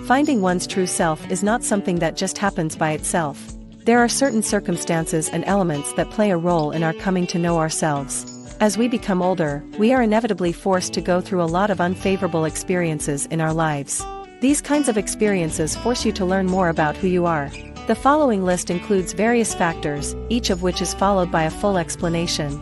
Finding one's true self is not something that just happens by itself. There are certain circumstances and elements that play a role in our coming to know ourselves. As we become older, we are inevitably forced to go through a lot of unfavorable experiences in our lives. These kinds of experiences force you to learn more about who you are. The following list includes various factors, each of which is followed by a full explanation.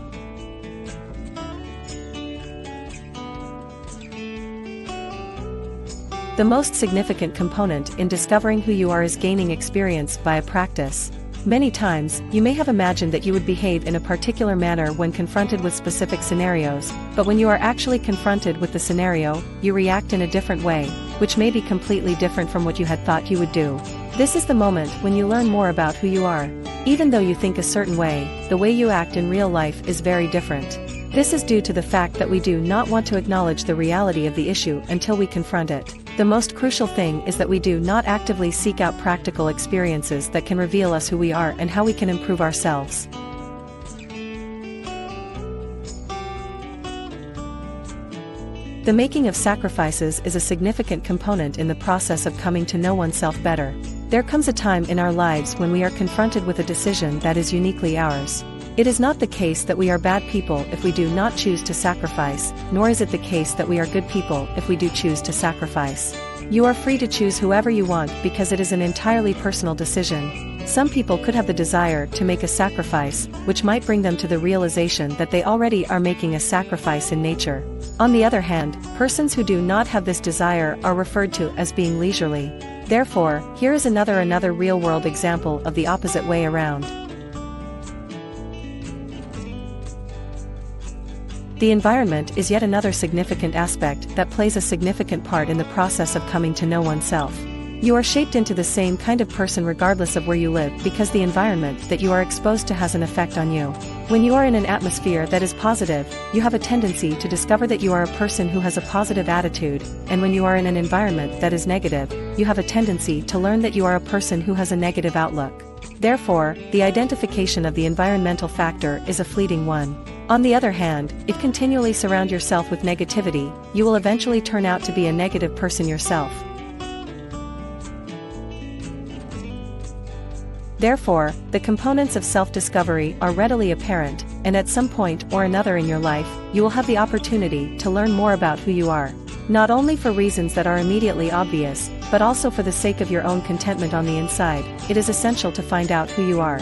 The most significant component in discovering who you are is gaining experience via practice. Many times, you may have imagined that you would behave in a particular manner when confronted with specific scenarios, but when you are actually confronted with the scenario, you react in a different way, which may be completely different from what you had thought you would do. This is the moment when you learn more about who you are. Even though you think a certain way, the way you act in real life is very different. This is due to the fact that we do not want to acknowledge the reality of the issue until we confront it. The most crucial thing is that we do not actively seek out practical experiences that can reveal us who we are and how we can improve ourselves. The making of sacrifices is a significant component in the process of coming to know oneself better. There comes a time in our lives when we are confronted with a decision that is uniquely ours. It is not the case that we are bad people if we do not choose to sacrifice, nor is it the case that we are good people if we do choose to sacrifice. You are free to choose whoever you want because it is an entirely personal decision. Some people could have the desire to make a sacrifice, which might bring them to the realization that they already are making a sacrifice in nature. On the other hand, persons who do not have this desire are referred to as being leisurely. Therefore, here is another real-world example of the opposite way around. The environment is yet another significant aspect that plays a significant part in the process of coming to know oneself. You are shaped into the same kind of person regardless of where you live because the environment that you are exposed to has an effect on you. When you are in an atmosphere that is positive, you have a tendency to discover that you are a person who has a positive attitude, and when you are in an environment that is negative, you have a tendency to learn that you are a person who has a negative outlook. Therefore, the identification of the environmental factor is a fleeting one. On the other hand, if continually surround yourself with negativity, you will eventually turn out to be a negative person yourself. Therefore, the components of self-discovery are readily apparent, and at some point or another in your life, you will have the opportunity to learn more about who you are. Not only for reasons that are immediately obvious, but also for the sake of your own contentment on the inside, it is essential to find out who you are.